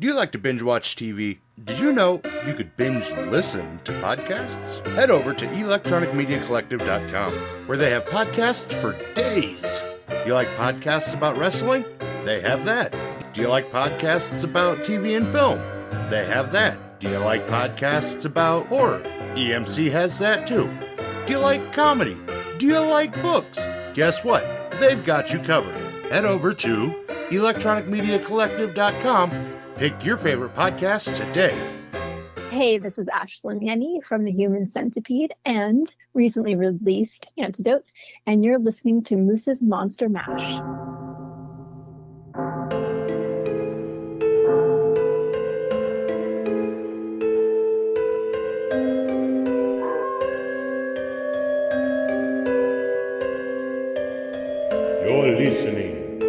Do you like to binge watch TV? Did you know you could binge listen to podcasts? Head over to electronicmediacollective.com, where they have podcasts for days. You like podcasts about wrestling? They have that. Do you like podcasts about TV and film? They have that. Do you like podcasts about horror? EMC has that too. Do you like comedy? Do you like books? Guess what? They've got you covered. Head over to electronicmediacollective.com. Pick your favorite podcast today. Hey, this is Ashlyn Yenny from The Human Centipede and recently released Antidote, and you're listening to Moose's Monster Mash. You're listening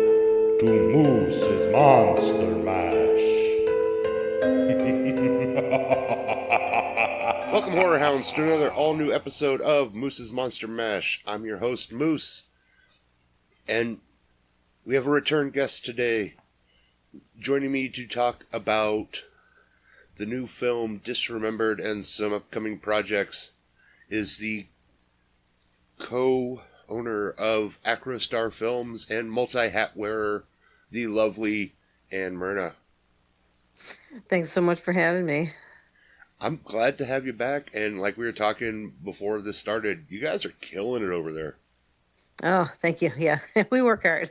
to Moose's Monster Mash. Welcome, Horror Hounds, to another all-new episode of Moose's Monster Mash. I'm your host, Moose, and we have a return guest today. Joining me to talk about the new film Disremembered and some upcoming projects is the co-owner of Acrostar Films and multi-hat wearer, the lovely Myrna. Thanks so much for having me. I'm glad to have you back, and like we were talking before this started, you guys are killing it over there. Oh, thank you. Yeah, we work hard.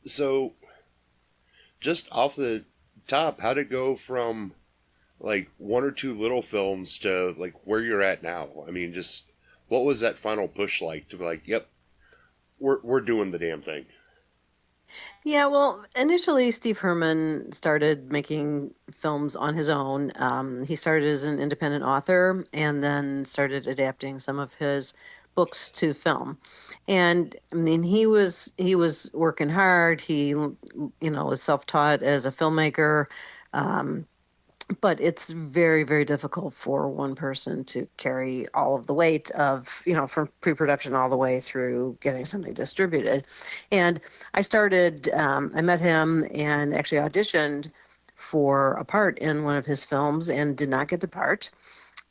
So, just off the top, how'd it go from like one or two little films to like where you're at now? I mean, just what was that final push like to be like, yep, we're doing the damn thing? Yeah, well, initially Steve Herman started making films on his own. He started as an independent author and then started adapting some of his books to film. And I mean, he was working hard. He, was self-taught as a filmmaker. But it's very, very difficult for one person to carry all of the weight of, from pre-production all the way through getting something distributed. And I met him and actually auditioned for a part in one of his films and did not get the part.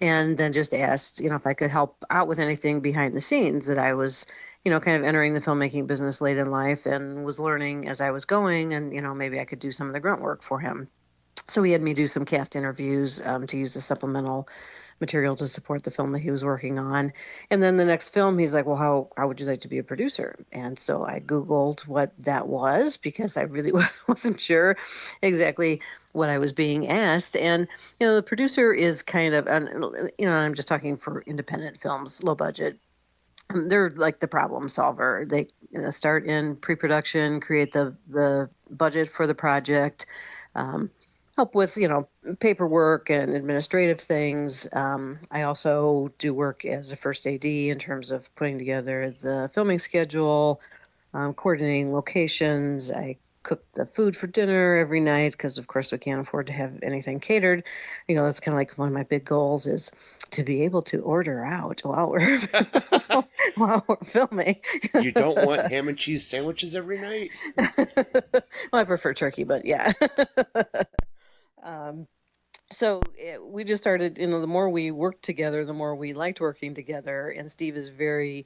And then just asked, if I could help out with anything behind the scenes, that I was, kind of entering the filmmaking business late in life and was learning as I was going, and, maybe I could do some of the grunt work for him. So he had me do some cast interviews to use the supplemental material to support the film that he was working on. And then the next film, he's like, well, how would you like to be a producer? And so I Googled what that was because I really wasn't sure exactly what I was being asked. And, the producer is kind of, I'm just talking for independent films, low budget. They're like the problem solver. They start in pre-production, create the budget for the project, help with, paperwork and administrative things. I also do work as a first AD in terms of putting together the filming schedule, coordinating locations. I cook the food for dinner every night because, of course, we can't afford to have anything catered. That's kind of like one of my big goals is to be able to order out while we're filming. You don't want ham and cheese sandwiches every night? Well, I prefer turkey, but yeah. So we just started, the more we worked together, the more we liked working together. And Steve is very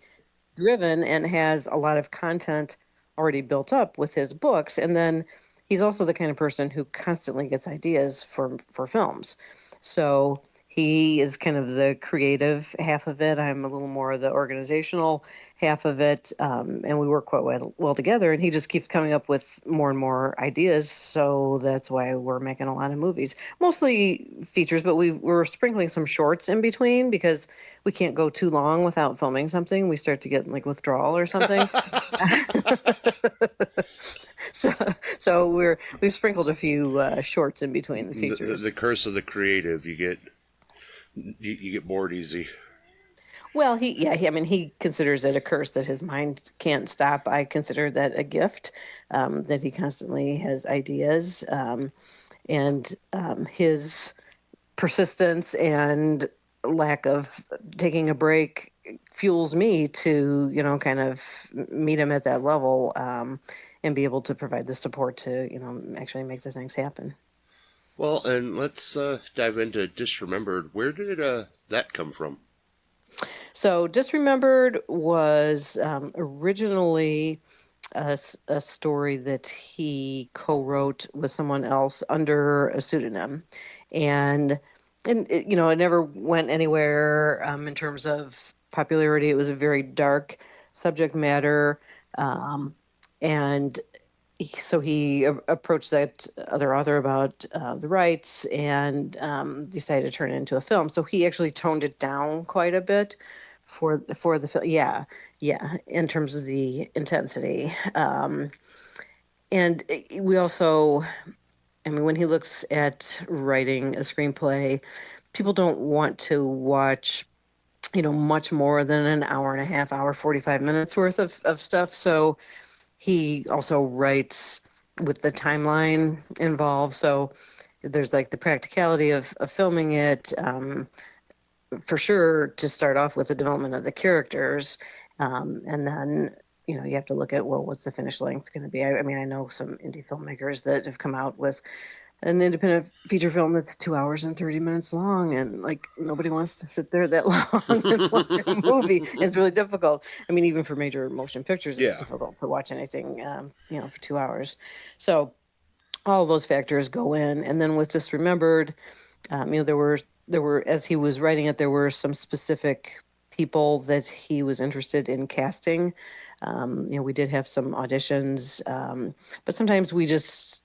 driven and has a lot of content already built up with his books. And then he's also the kind of person who constantly gets ideas for films. So he is kind of the creative half of it. I'm a little more the organizational half of it. And we work quite well together. And he just keeps coming up with more and more ideas. So that's why we're making a lot of movies, mostly features, but we're sprinkling some shorts in between because we can't go too long without filming something. We start to get like withdrawal or something. So we've sprinkled a few shorts in between the features. The curse of the creative, you get bored easy. Well, he considers it a curse that his mind can't stop. I consider that a gift, that he constantly has ideas, and his persistence and lack of taking a break fuels me to, kind of meet him at that level. and be able to provide the support to, actually make the things happen. Well, and let's dive into Disremembered. Where did that come from? So Disremembered was originally a story that he co-wrote with someone else under a pseudonym, and it never went anywhere in terms of popularity. It was a very dark subject matter, and so he approached that other author about the rights and decided to turn it into a film. So he actually toned it down quite a bit for the film. Yeah, in terms of the intensity. And we also, I mean, when he looks at writing a screenplay, people don't want to watch, much more than an hour and a half, hour, 45 minutes worth of stuff. So he also writes with the timeline involved. So there's like the practicality of filming it, for sure, to start off with the development of the characters. And then, you have to look at, well, what's the finished length going to be? I mean, I know some indie filmmakers that have come out with an independent feature film that's 2 hours and 30 minutes long, and like nobody wants to sit there that long and watch a movie. It's really difficult. I mean, even for major motion pictures, it's difficult to watch anything, for 2 hours. So all of those factors go in. And then with Disremembered, there were, as he was writing it, there were some specific people that he was interested in casting. We did have some auditions, but sometimes we just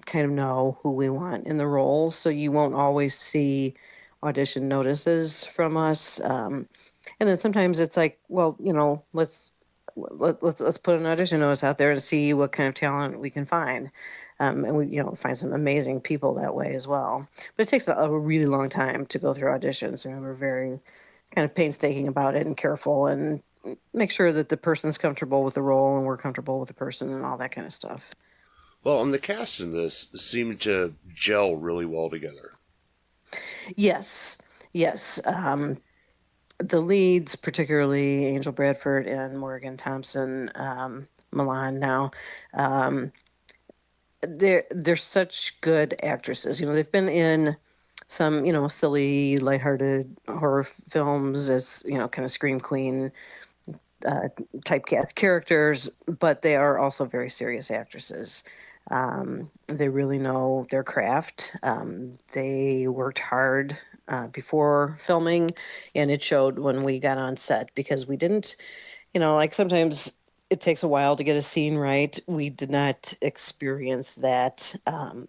kind of know who we want in the roles, so you won't always see audition notices from us. And then sometimes it's like, well, let's put an audition notice out there to see what kind of talent we can find. And we, find some amazing people that way as well. But it takes a really long time to go through auditions, and we're very kind of painstaking about it and careful, and make sure that the person's comfortable with the role and we're comfortable with the person and all that kind of stuff. Well, and the cast in this seemed to gel really well together. Yes. The leads, particularly Angel Bradford and Morgan Thompson, Milan now, they're such good actresses. They've been in some, silly, lighthearted horror films as, kind of scream queen typecast characters, but they are also very serious actresses. They really know their craft. They worked hard before filming, and it showed when we got on set, because we didn't, like sometimes it takes a while to get a scene right. We did not experience that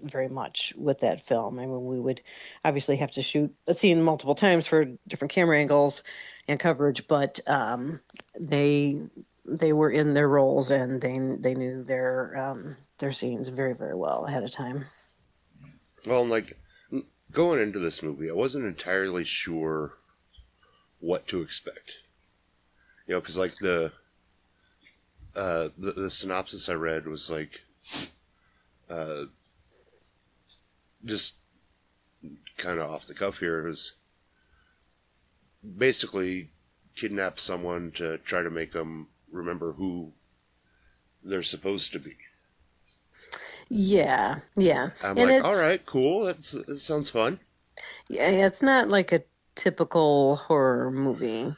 very much with that film. I mean, we would obviously have to shoot a scene multiple times for different camera angles and coverage, but they were in their roles, and they knew their scenes very, very well ahead of time. Well, like going into this movie, I wasn't entirely sure what to expect. Because like the synopsis I read was like just kind of off the cuff here. It was basically kidnap someone to try to make them remember who they're supposed to be. Yeah. I'm like, all right, cool. That sounds fun. Yeah, it's not like a typical horror movie.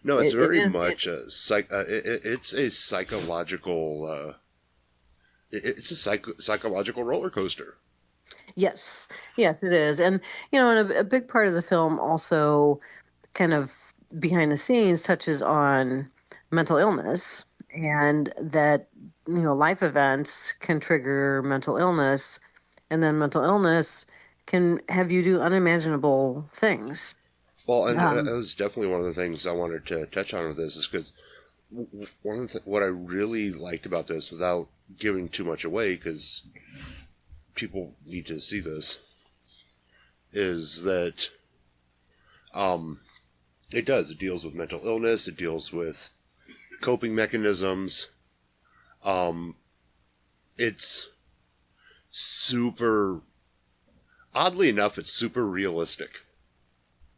No, it's very much it's a psychological. It's a psychological roller coaster. Yes, it is, and and a big part of the film also, kind of behind the scenes, touches on mental illness, and that life events can trigger mental illness, and then mental illness can have you do unimaginable things. Well, and that was definitely one of the things I wanted to touch on with this, is because one of what I really liked about this, without giving too much away, because people need to see this, is that it deals with mental illness, it deals with coping mechanisms. It's super, oddly enough, it's super realistic.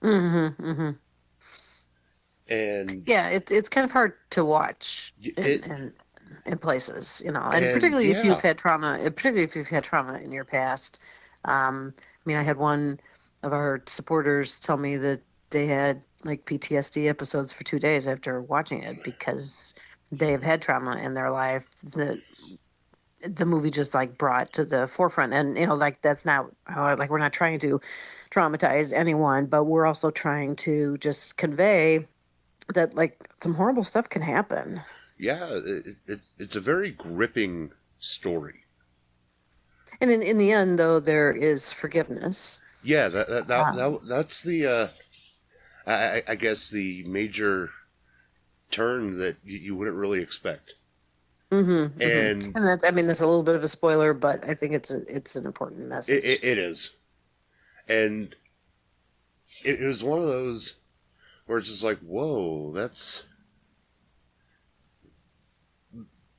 And yeah, it's kind of hard to watch. in places, and And particularly if you've yeah, had trauma, particularly if you've had trauma in your past. I mean, I had one of our supporters tell me that they had like PTSD episodes for 2 days after watching it because they have had trauma in their life that the movie just like brought to the forefront. And like that's not like we're not trying to traumatize anyone, but we're also trying to just convey that like some horrible stuff can happen. yeah, it's a very gripping story. And in the end, though, there is forgiveness. Yeah, Um, that's the I guess the major turn that you wouldn't really expect. And And that's, I mean, that's a little bit of a spoiler, but I think it's an important message. it is. And it was one of those where it's just like, whoa, that's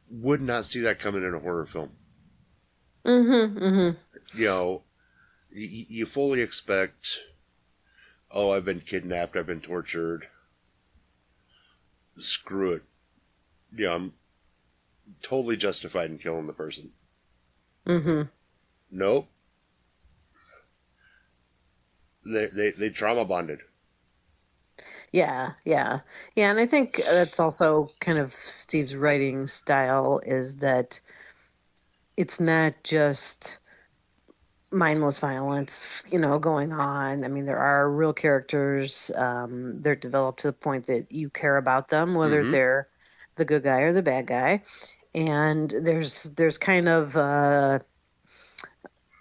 would not see that coming in a horror film. You know, you fully expect, oh, I've been kidnapped, I've been tortured. Screw it. I'm totally justified in killing the person. Nope. They trauma bonded. Yeah. And I think that's also kind of Steve's writing style is that it's not just mindless violence, going on. I mean, there are real characters. They're developed to the point that you care about them, whether Mm-hmm. they're the good guy or the bad guy. And there's kind of not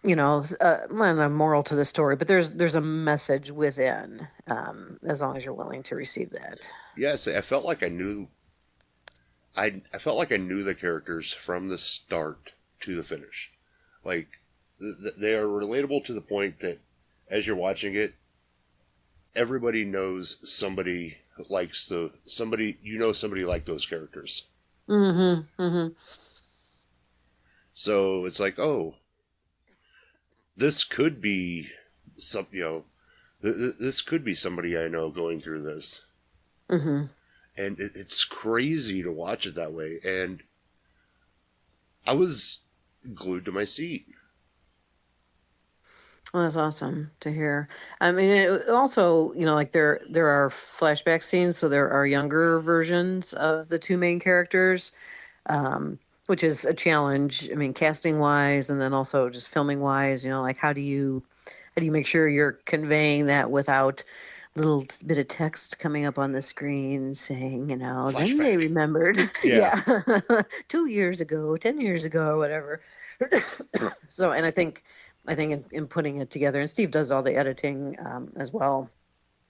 a moral to the story, but there's a message within, as long as you're willing to receive that. Yes, I felt like I knew. I felt like I knew the characters from the start to the finish. Like they are relatable to the point that as you're watching it, everybody knows somebody likes somebody like those characters. So it's like, oh, this could be some, this could be somebody I know going through this. And it's crazy to watch it that way. And I was glued to my seat. Well, that's awesome to hear. I mean, it also, like there are flashback scenes, so there are younger versions of the two main characters, which is a challenge. I mean, casting wise, and then also just filming wise. Like how do you make sure you're conveying that without a little bit of text coming up on the screen saying, then they Flashback. remembered, Yeah. yeah, 2 years ago, 10 years ago, or whatever. So, and I think in putting it together, and Steve does all the editing as well.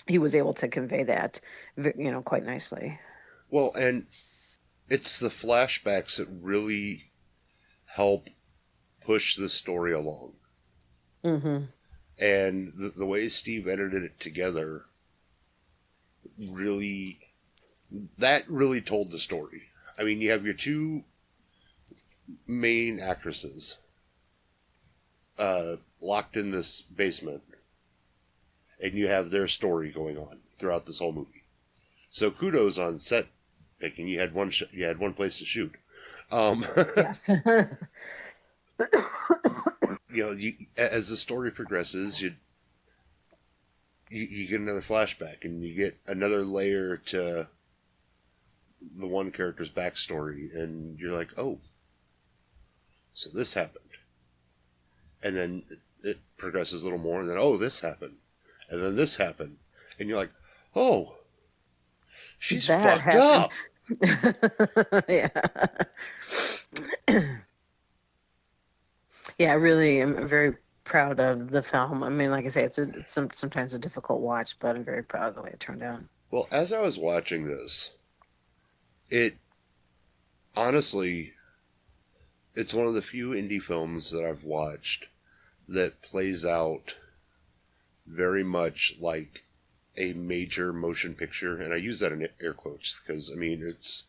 He was able to convey that, quite nicely. Well, and it's the flashbacks that really help push the story along. And the way Steve edited it together really told the story. I mean, you have your two main actresses locked in this basement, and you have their story going on throughout this whole movie. So kudos on set picking. You had one place to shoot. Yes. As the story progresses, you get another flashback, and you get another layer to the one character's backstory, and you're like, oh, so this happened. And then it progresses a little more, and then, oh, this happened. And then this happened. And you're like, oh, she's That fucked happened. up. Yeah. Yeah, I really am very proud of the film. I mean, like I say, it's sometimes a difficult watch, but I'm very proud of the way it turned out. Well, as I was watching this, it honestly, it's one of the few indie films that I've watched that plays out very much like a major motion picture. And I use that in air quotes because, I mean, it's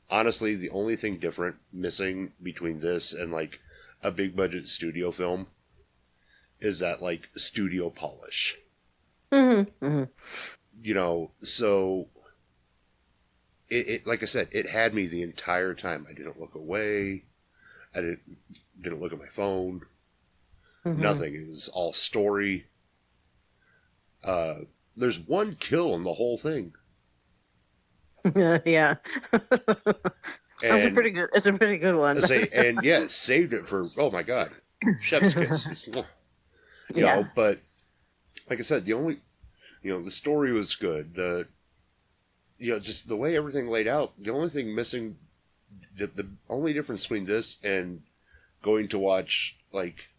honestly the only thing different missing between this and like a big budget studio film is that like studio polish. So it like I said, it had me the entire time. I didn't look away. I didn't look at my phone. Mm-hmm. Nothing. It was all story. There's one kill in the whole thing. Yeah. That's a pretty good. It's a pretty good one. Saved it for, oh my God, chef's kiss. You Yeah. know, but like I said, the story was good. Just the way everything laid out. The only thing missing, the only difference between this and going to watch, like,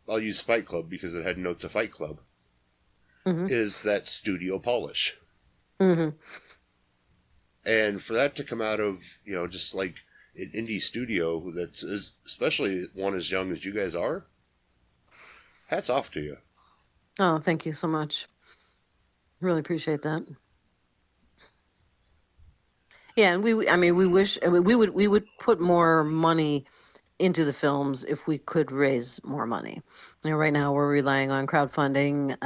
I'll use Fight Club because it had notes of Fight Club, Mm-hmm. is that studio polish. Mm-hmm. And for that to come out of, just like an indie studio that's especially one as young as you guys are, hats off to you. Oh, thank you so much. Really appreciate that. Yeah, and we wish, we would put more money into the films if we could raise more money. Right now we're relying on crowdfunding.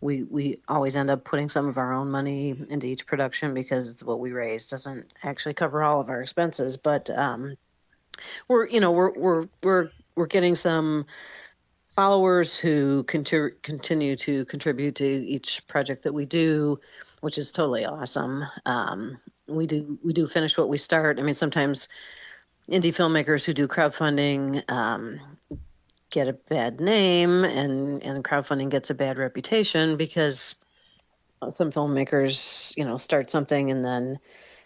We always end up putting some of our own money into each production because what we raise doesn't actually cover all of our expenses. But we're getting some followers who continue to contribute to each project that we do, which is totally awesome. We do finish what we start. I mean, sometimes indie filmmakers who do crowdfunding get a bad name, and crowdfunding gets a bad reputation because some filmmakers, start something and then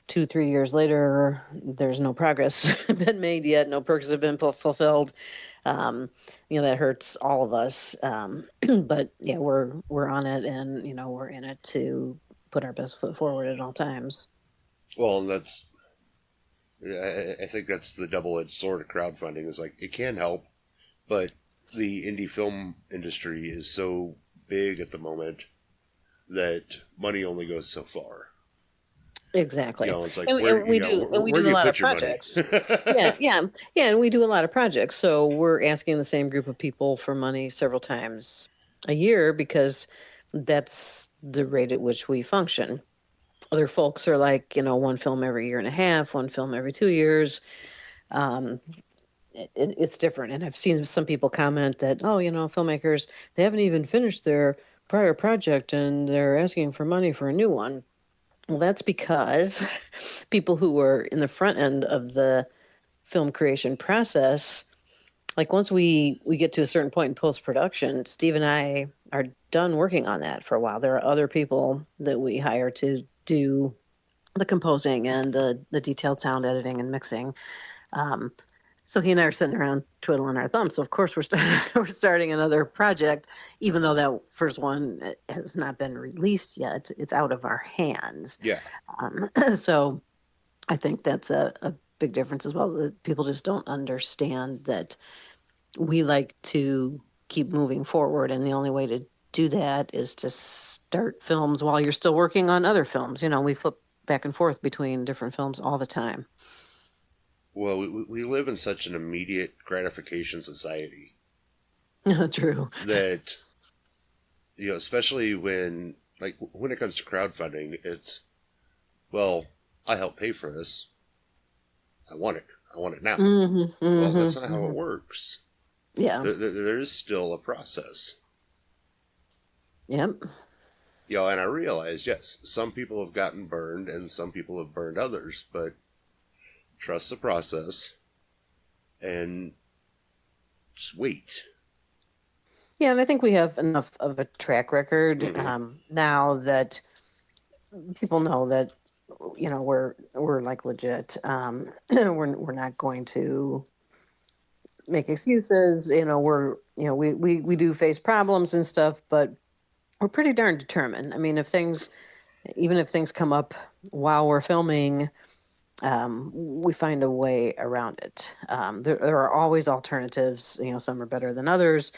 2-3 years later, there's no progress been made yet. No perks have been fulfilled. That hurts all of us. But yeah, we're on it, and we're in it to put our best foot forward at all times. Well, and I think that's the double-edged sword of crowdfunding. Is like, it can help, but the indie film industry is so big at the moment that money only goes so far. Exactly. It's like, we do a lot of projects. yeah, and we do a lot of projects. So we're asking the same group of people for money several times a year because that's the rate at which we function. Other folks are like, one film every year and a half, one film every 2 years. It's different. And I've seen some people comment that, filmmakers, they haven't even finished their prior project and they're asking for money for a new one. Well, that's because people who are in the front end of the film creation process, like once we get to a certain point in post-production, Steve and I are done working on that for a while. There are other people that we hire to do the composing and the detailed sound editing and mixing. So he and I are sitting around twiddling our thumbs. So of course we're starting another project, even though that first one has not been released yet. It's out of our hands. Yeah. So I think that's a big difference as well. That people just don't understand that we like to keep moving forward, and the only way to do that is to start films while you're still working on other films. We flip back and forth between different films all the time. Well, we live in such an immediate gratification society. True. That, especially when it comes to crowdfunding, it's, well, I helped pay for this. I want it. I want it now. Mm-hmm, well, that's not how it works. Yeah. There is still a process. Yep. And I realize, yes, some people have gotten burned and some people have burned others, but trust the process and just wait. Yeah, and I think we have enough of a track record now that people know that we're like legit. We're not going to make excuses. We do face problems and stuff, but we're pretty darn determined. I mean, even if things come up while we're filming, we find a way around it. There are always alternatives. Some are better than others.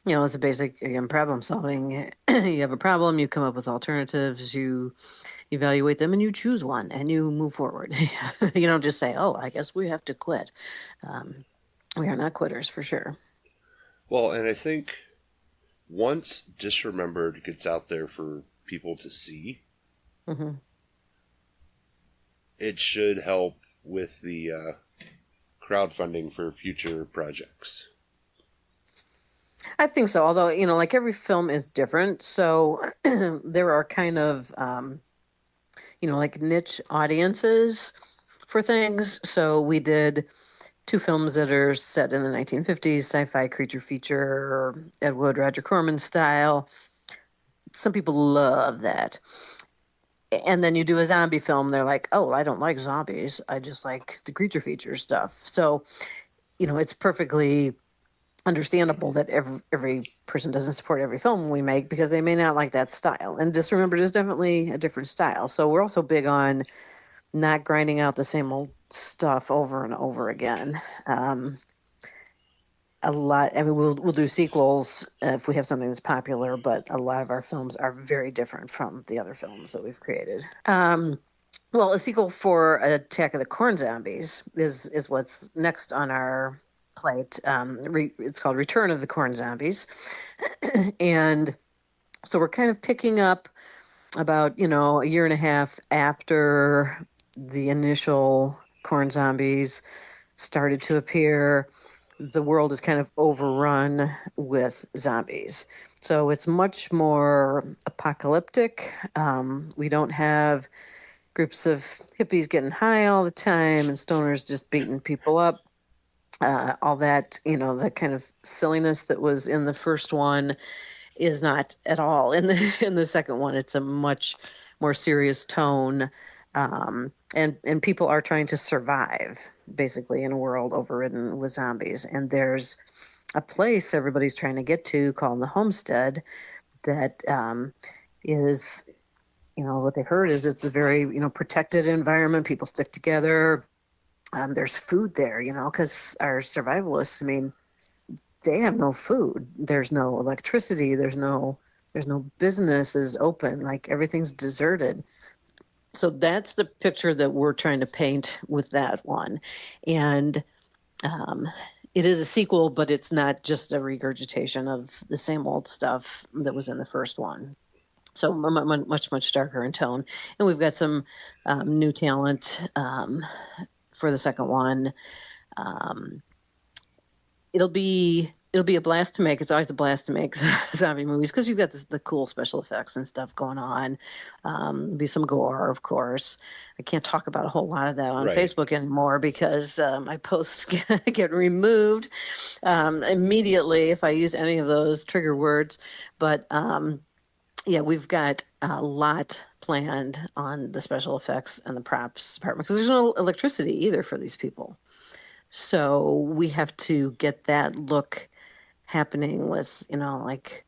It's a basic, again, problem solving. You have a problem, you come up with alternatives, you evaluate them, and you choose one, and you move forward. You don't just say, oh, I guess we have to quit. We are not quitters, for sure. Well, and I think once Disremembered gets out there for people to see, it should help with the crowdfunding for future projects. I think so. Although, like every film is different. So there are kind of, like niche audiences for things. So we did 2 films that are set in the 1950s, sci-fi creature feature, Ed Wood, Roger Corman style. Some people love that. And then you do a zombie film, they're like, oh, I don't like zombies. I just like the creature feature stuff. So, it's perfectly understandable that every person doesn't support every film we make because they may not like that style. And Disremembered is definitely a different style. So we're also big on not grinding out the same old stuff over and over again. A lot. I mean, we'll do sequels if we have something that's popular, but a lot of our films are very different from the other films that we've created. Well, a sequel for Attack of the Corn Zombies is what's next on our plate. It's called Return of the Corn Zombies, and so we're kind of picking up about a year and a half after the initial corn zombies started to appear. The world is kind of overrun with zombies. So it's much more apocalyptic. We don't have groups of hippies getting high all the time and stoners just beating people up. All that, that kind of silliness that was in the first one is not at all in the second one. It's a much more serious tone. And people are trying to survive basically in a world overridden with zombies. And there's a place everybody's trying to get to called the Homestead that is, what they heard is it's a very, protected environment. People stick together. There's food there, because our survivalists, I mean, they have no food. There's no electricity. There's no businesses open. Like everything's deserted. So that's the picture that we're trying to paint with that one. And it is a sequel, but it's not just a regurgitation of the same old stuff that was in the first one. So much, much darker in tone. And we've got some new talent for the second one. It'll be a blast to make. It's always a blast to make zombie movies because you've got the cool special effects and stuff going on. There'll be some gore, of course. I can't talk about a whole lot of that on Facebook anymore because my posts get removed immediately if I use any of those trigger words. But we've got a lot planned on the special effects and the props department because there's no electricity either for these people. So we have to get that look happening with, like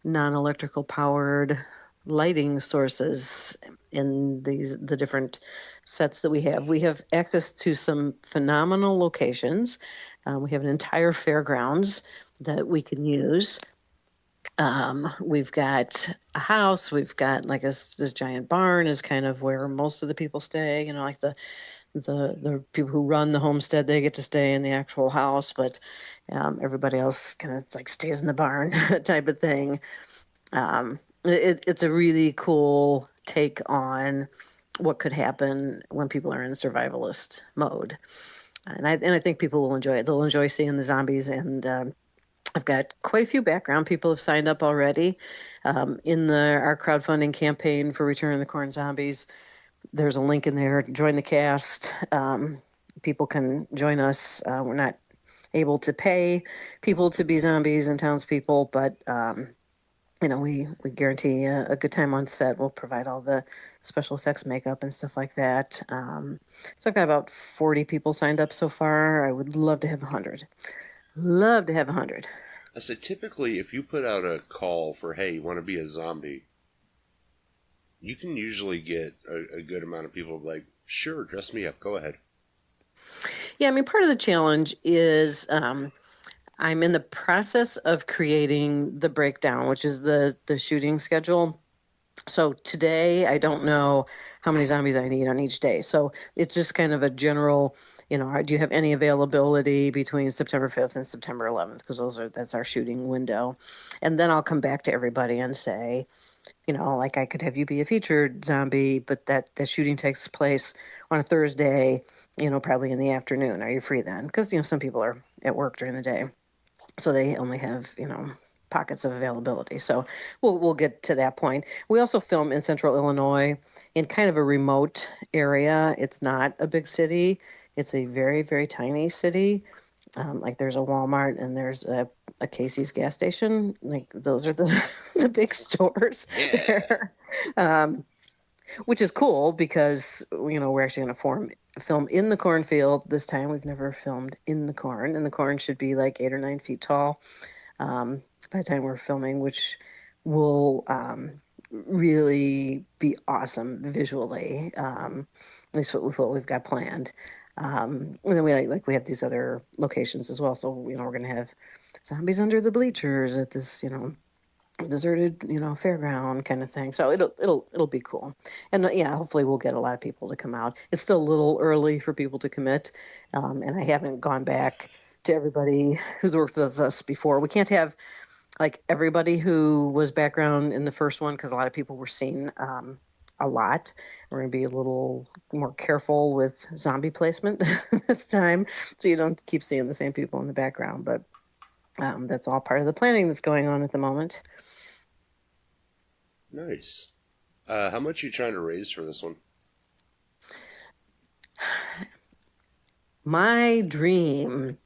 non-electrical powered lighting sources in the different sets that we have. We have access to some phenomenal locations. We have an entire fairgrounds that we can use. We've got a house. We've got like this giant barn is kind of where most of the people stay, like the people who run the homestead, they get to stay in the actual house, but everybody else kind of like stays in the barn type of thing. It's a really cool take on what could happen when people are in survivalist mode. And I think people will enjoy it. They'll enjoy seeing the zombies. And I've got quite a few background people have signed up already in our crowdfunding campaign for Return of the Corn Zombies. There's a link in there to join the cast. People can join us. We're not able to pay people to be zombies and townspeople, but we guarantee a good time on set. We'll provide all the special effects, makeup, and stuff like that. So I've got about 40 people signed up so far. I would love to have 100. Love to have 100. I said, typically, if you put out a call for, hey, you want to be a zombie, you can usually get a good amount of people like, sure, dress me up, go ahead. Yeah, I mean, part of the challenge is I'm in the process of creating the breakdown, which is the shooting schedule. So today, I don't know how many zombies I need on each day. So it's just kind of a general, do you have any availability between September 5th and September 11th? Because that's our shooting window. And then I'll come back to everybody and say, Like I could have you be a featured zombie, but that shooting takes place on a Thursday, probably in the afternoon. Are you free then? Because, some people are at work during the day, so they only have, pockets of availability. So we'll get to that point. We also film in central Illinois in kind of a remote area. It's not a big city. It's a very, very tiny city. Like there's a Walmart and there's a Casey's gas station. Like those are the the big stores there, which is cool because we're actually going to film in the cornfield this time. We've never filmed in the corn, and the corn should be like 8 or 9 feet tall by the time we're filming, which will really be awesome visually. At least with what we've got planned. And then we have these other locations as well. So we're going to have zombies under the bleachers at this deserted fairground kind of thing. So it'll be cool. And yeah, hopefully we'll get a lot of people to come out. It's still a little early for people to commit, and I haven't gone back to everybody who's worked with us before. We can't have like everybody who was background in the first one because a lot of people were seen a lot. We're going to be a little more careful with zombie placement this time, so you don't keep seeing the same people in the background. But that's all part of the planning that's going on at the moment. Nice. How much are you trying to raise for this one? My dream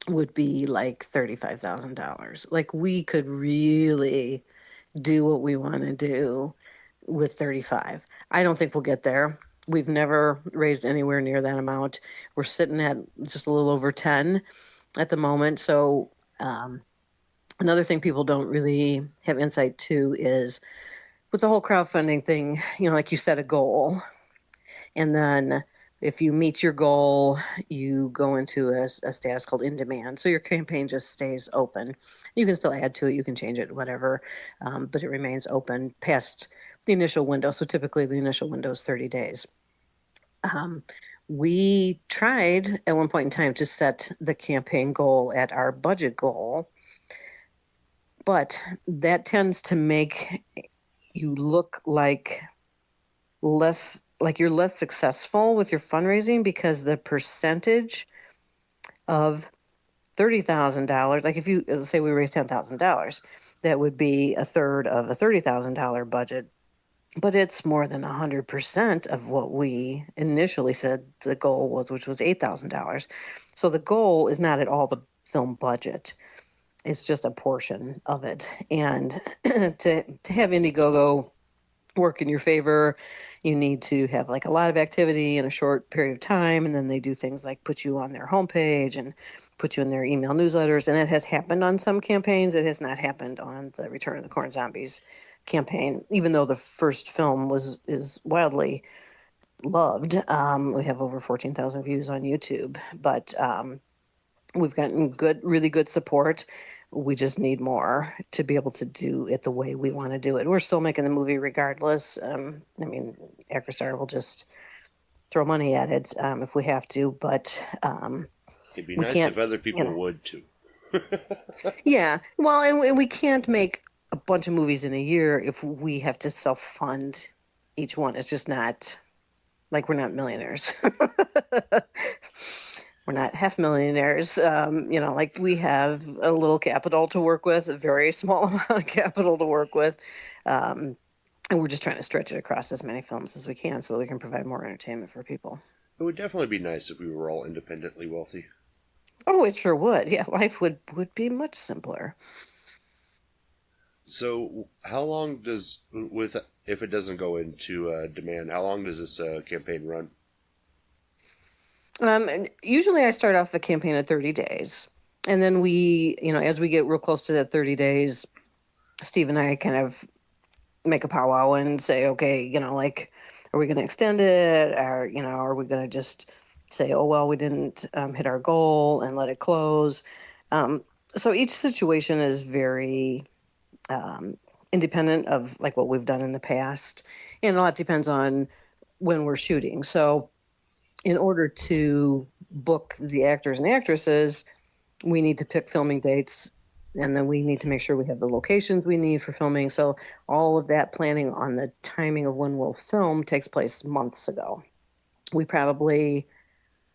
would be like $35,000. Like we could really do what we want to do with 35. I don't think we'll get there. We've never raised anywhere near that amount. We're sitting at just a little over 10 at the moment. So another thing people don't really have insight to is with the whole crowdfunding thing, like you set a goal, and then if you meet your goal, you go into a status called in demand. So your campaign just stays open. You can still add to it, you can change it, whatever, but it remains open past the initial window. So typically the initial window is 30 days. We tried at one point in time to set the campaign goal at our budget goal, but that tends to make you look like you're less successful with your fundraising because the percentage of $30,000, like if you say we raise $10,000, that would be a third of a $30,000 budget, but it's more than 100% of what we initially said the goal was, which was $8,000. So the goal is not at all the film budget. It's just a portion of it. And to have Indiegogo work in your favor, you need to have like a lot of activity in a short period of time, and then they do things like put you on their homepage and put you in their email newsletters, and it has happened on some campaigns. It has not happened on the Return of the Corn Zombies campaign, even though the first film is wildly loved. We have over 14,000 views on YouTube, but we've gotten really good support. We just need more to be able to do it the way we want to do it. We're still making the movie regardless. Acrostar will just throw money at it if we have to, but it'd be nice if other people would too. Yeah, well, and we can't make a bunch of movies in a year if we have to self-fund each one. It's just not like we're not millionaires. We're not half millionaires. Like we have a little capital to work with, a very small amount of capital to work with. And we're just trying to stretch it across as many films as we can so that we can provide more entertainment for people. It would definitely be nice if we were all independently wealthy. Oh, it sure would. Yeah, life would be much simpler. So how long if it doesn't go into demand, how long does this campaign run? Usually I start off the campaign at 30 days. And then we, as we get real close to that 30 days, Steve and I kind of make a powwow and say, okay, are we going to extend it? Or, are we going to just say, oh, well, we didn't hit our goal and let it close? So each situation is very independent of like what we've done in the past. And a lot depends on when we're shooting. So in order to book the actors and actresses, we need to pick filming dates And then we need to make sure we have the locations we need for filming. So all of that planning on the timing of when we'll film takes place months ago. We probably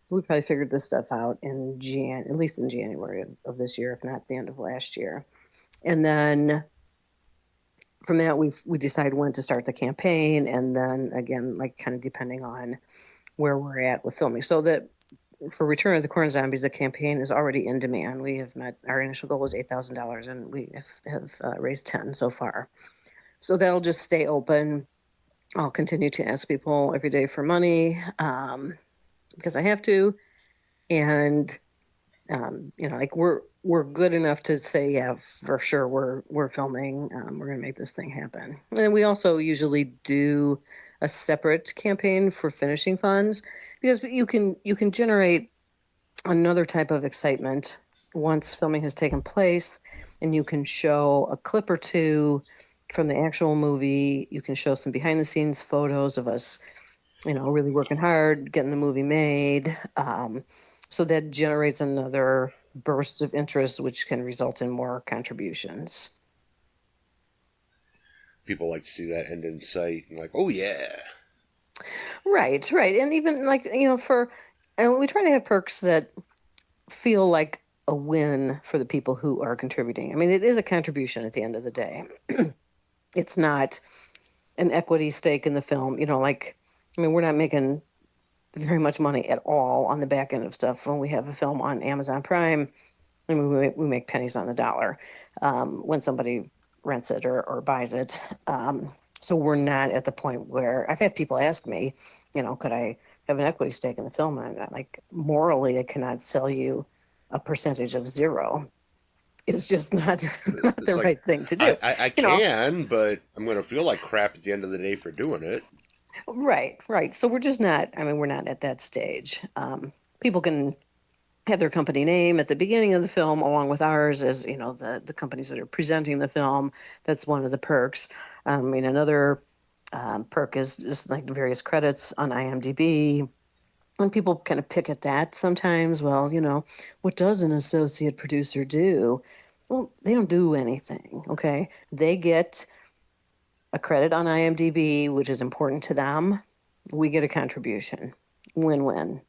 figured this stuff out in at least in January of this year, if not the end of last year. And then from that, we decide when to start the campaign, and then again, like kind of depending on where we're at with filming. So that for Return of the Corn Zombies, the campaign is already in demand. We have met our initial goal was $8,000, and we have raised 10 so far. So that'll just stay open. I'll continue to ask people every day for money because I have to, and like we're good enough to say, yeah, for sure, we're filming. We're gonna make this thing happen. And then we also usually do a separate campaign for finishing funds, because you can generate another type of excitement once filming has taken place, and you can show a clip or two from the actual movie. You can show some behind the scenes photos of us, really working hard, getting the movie made. So that generates another burst of interest, which can result in more contributions. People like to see that end in sight and like, oh yeah. Right. And even like, and we try to have perks that feel like a win for the people who are contributing. I mean, it is a contribution at the end of the day. It's not an equity stake in the film, we're not making very much money at all on the back end of stuff. When we have a film on Amazon Prime, we make pennies on the dollar when somebody rents it or buys it. So we're not at the point where I've had people ask me, could I have an equity stake in the film? And I'm like, morally, I cannot sell you a percentage of zero. It's just not the like, right thing to do. I can, but I'm going to feel like crap at the end of the day for doing it. Right. So we're just not, we're not at that stage. People can have their company name at the beginning of the film along with ours as, the companies that are presenting the film. That's one of the perks. Another perk is just like various credits on IMDb. When people kind of pick at that sometimes, well, what does an associate producer do? Well, they don't do anything, okay? They get a credit on IMDb, which is important to them. We get a contribution. Win-win.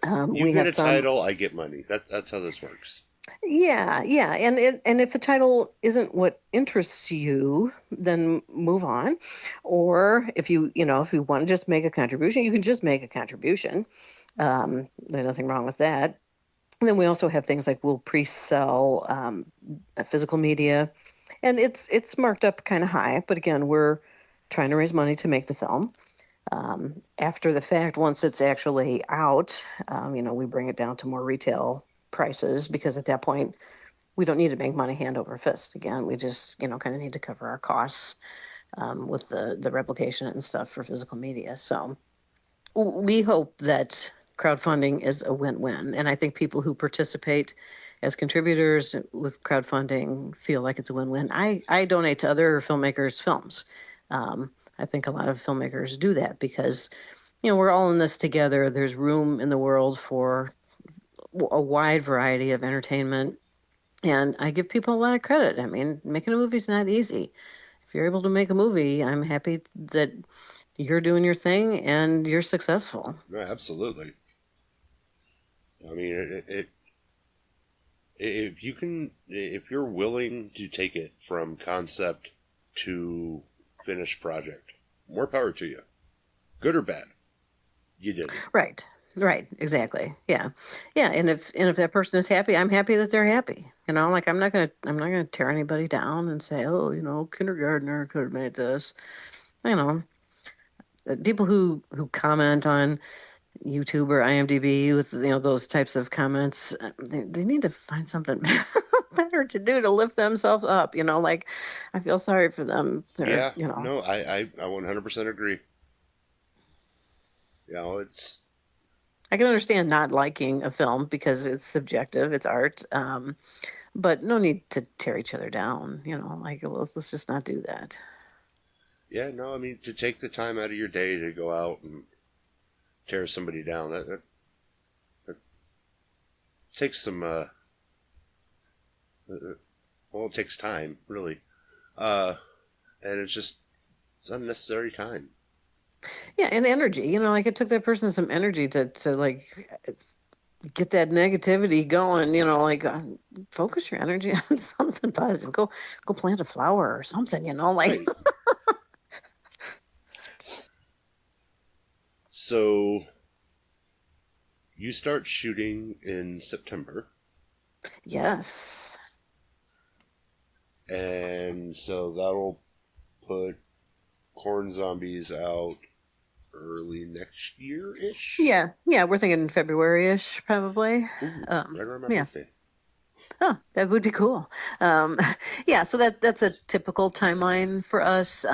You get a title, I get money. That's how this works. Yeah. And if a title isn't what interests you, then move on. Or if you want to just make a contribution, you can just make a contribution. There's nothing wrong with that. And then we also have things like we'll pre-sell physical media, and it's marked up kind of high. But again, we're trying to raise money to make the film. After the fact, once it's actually out, we bring it down to more retail prices, because at that point we don't need to make money hand over fist. Again, we just kind of need to cover our costs with the replication and stuff for physical media. So we hope that crowdfunding is a win-win, and I think people who participate as contributors with crowdfunding feel like it's a win-win. I donate to other filmmakers' films. I think a lot of filmmakers do that because we're all in this together. There's room in the world for a wide variety of entertainment, and I give people a lot of credit. Making a movie is not easy. If you're able to make a movie, I'm happy that you're doing your thing and you're successful. No, absolutely. If you're willing to take it from concept to finished project, more power to you. Good or bad, you did it. Right, exactly. Yeah. And if that person is happy, I'm happy that they're happy. I'm not gonna tear anybody down and say, oh, kindergartner could have made this. People who comment on YouTube or IMDb with those types of comments, they need to find something better to do to lift themselves up. I feel sorry for them. Yeah. No, I 100% agree. It's. I can understand not liking a film because it's subjective, it's art, but no need to tear each other down. Let's just not do that. Yeah, no, to take the time out of your day to go out and tear somebody down, that takes some Well, it takes time, really. And it's unnecessary time. Yeah, and energy. Like it took that person some energy to like get that negativity going. Like focus your energy on something positive. Go plant a flower or something. Like. Right. So you start shooting in September. Yes. And so that'll put Corn Zombies out early next year-ish? Yeah, we're thinking February-ish, probably. Ooh, right around my Yeah. birthday. Oh, that would be cool. Yeah, so that's a typical timeline for us.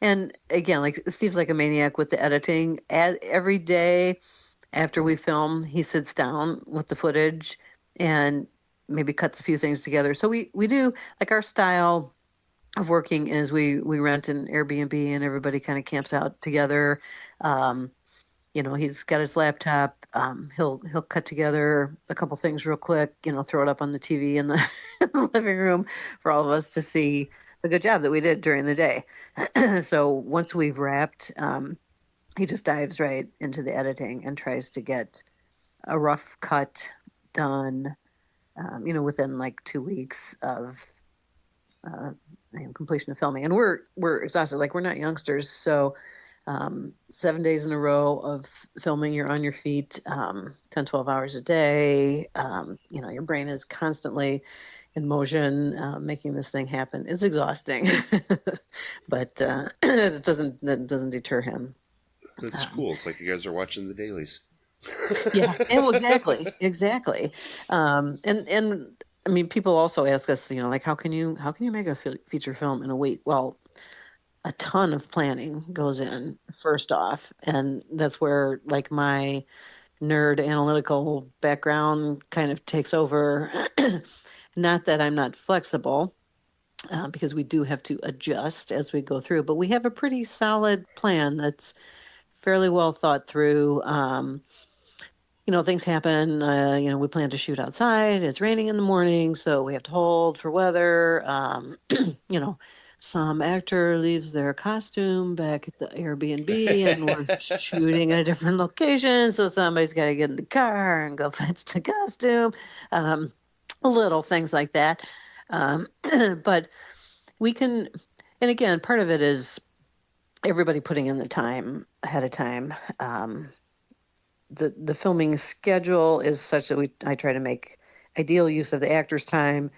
And again, like Steve's like a maniac with the editing. Every day after we film, he sits down with the footage and maybe cuts a few things together. So we do like our style of working is we rent an Airbnb and everybody kind of camps out together. Um, he's got his laptop. He'll cut together a couple things real quick. Throw it up on the TV in the, in the living room for all of us to see the good job that we did during the day. So once we've wrapped, he just dives right into the editing and tries to get a rough cut done. Within like 2 weeks of completion of filming. And we're exhausted. Like we're not youngsters, so 7 days in a row of filming, you're on your feet 10 12 hours a day. Your brain is constantly in motion, making this thing happen. It's exhausting. But that doesn't deter him. It's cool. It's like you guys are watching the dailies. Yeah, well, exactly. And I mean, people also ask us, like how can you make a feature film in a week? Well, a ton of planning goes in first off, and that's where like my nerd analytical background kind of takes over. Not that I'm not flexible, because we do have to adjust as we go through, but we have a pretty solid plan that's fairly well thought through. Things happen. We plan to shoot outside. It's raining in the morning, so we have to hold for weather. Some actor leaves their costume back at the Airbnb and we're shooting at a different location. So somebody's got to get in the car and go fetch the costume. Little things like that. But we can, and again, part of it is everybody putting in the time ahead of time. The filming schedule is such that I try to make ideal use of the actor's time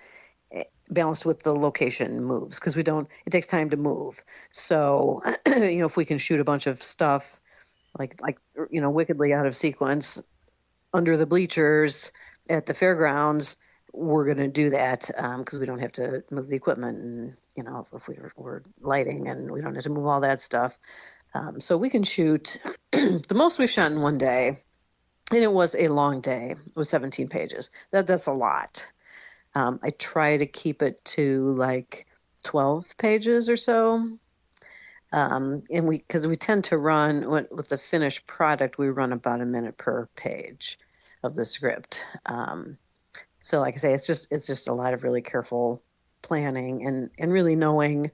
balanced with the location moves, because it takes time to move. So if we can shoot a bunch of stuff like wickedly out of sequence under the bleachers at the fairgrounds, we're going to do that, because we don't have to move the equipment, and if we're lighting and we don't have to move all that stuff. So we can shoot the most we've shot in one day, and it was a long day. It was 17 pages. That's a lot. I try to keep it to like 12 pages or so. And because we tend to run with the finished product, we run about a minute per page of the script. So like I say, it's just a lot of really careful planning and really knowing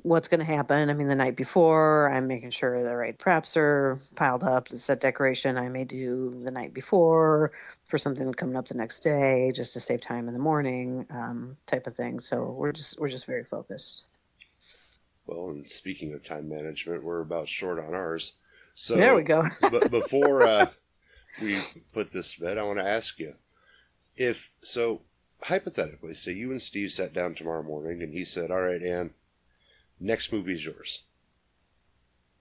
what's going to happen. I mean, the night before, I'm making sure the right props are piled up. The set decoration I may do the night before for something coming up the next day, just to save time in the morning, type of thing. So we're just very focused. Well, and speaking of time management, we're about short on ours. So there we go. But before we put this to bed, I want to ask you hypothetically, say you and Steve sat down tomorrow morning and he said, "All right, Ann, next movie is yours.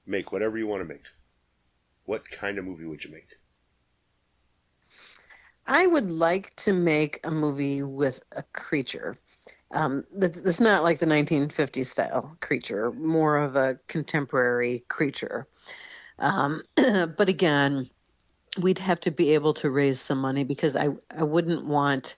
Make whatever you want to make." What kind of movie would you make? I would like to make a movie with a creature. That's not like the 1950s style creature, more of a contemporary creature. But again, we'd have to be able to raise some money, because I wouldn't want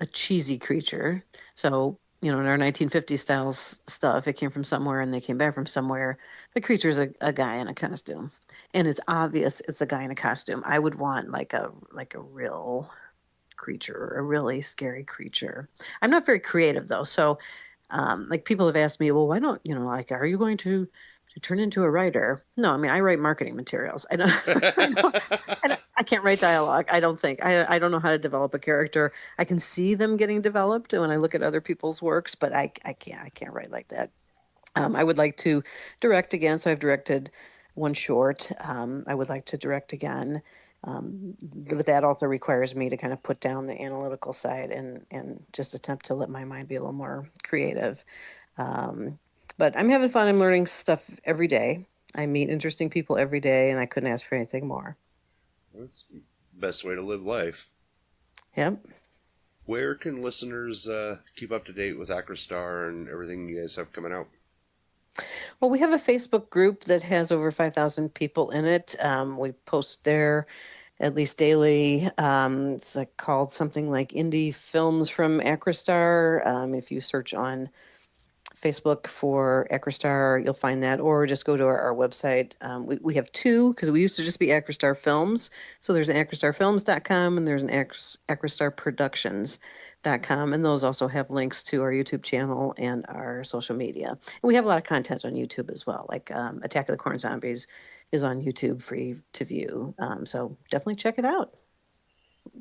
a cheesy creature. So, in our 1950s style stuff, it came from somewhere and they came back from somewhere. The creature's a guy in a costume, and it's obvious it's a guy in a costume. I would want like a real creature or a really scary creature. I'm not very creative though. So like people have asked me, well, why don't, like, are you going to turn into a writer? No, I mean, I write marketing materials. I don't, I can't write dialogue. I don't think, I don't know how to develop a character. I can see them getting developed when I look at other people's works, but I can't write like that. I would like to direct again. So I've directed one short. I would like to direct again. But that also requires me to kind of put down the analytical side and just attempt to let my mind be a little more creative. But I'm having fun. I'm learning stuff every day. I meet interesting people every day, and I couldn't ask for anything more. That's the best way to live life. Yep. Where can listeners keep up to date with Acrostar and everything you guys have coming out? Well, we have a Facebook group that has over 5,000 people in it. We post there at least daily. It's called something like Indie Films from Acrostar. If you search on Facebook for Acrostar, you'll find that, or just go to our website. We have two, because we used to just be Acrostar Films. So there's an acrostarfilms.com and there's an acrostarproductions.com. And those also have links to our YouTube channel and our social media. And we have a lot of content on YouTube as well, like Attack of the Corn Zombies is on YouTube, free to view. So definitely check it out.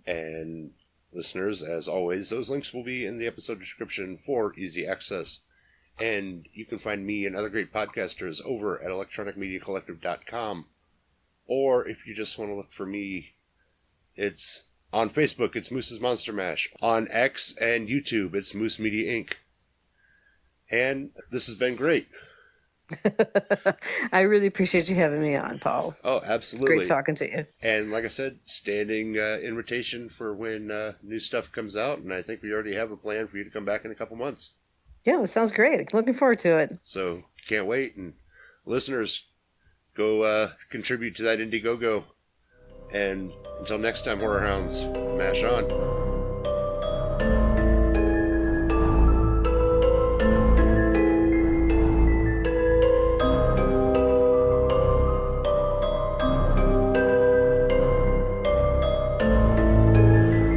And listeners, as always, those links will be in the episode description for easy access. And you can find me and other great podcasters over at electronicmediacollective.com. Or if you just want to look for me, it's on Facebook, it's Moose's Monster Mash. On X and YouTube, it's Moose Media Inc. And this has been great. I really appreciate you having me on, Paul. Oh, absolutely. It's great talking to you. And like I said, standing invitation for when new stuff comes out. And I think we already have a plan for you to come back in a couple months. Yeah, that sounds great. Looking forward to it. So can't wait. And listeners, go contribute to that Indiegogo. And until next time, Horror Hounds, mash on.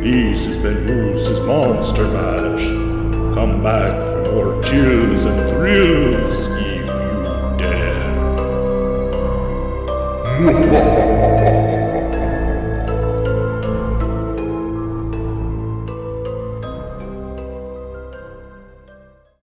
This has been Moose's Monster Mash. Come back for more chills and thrills if you dare.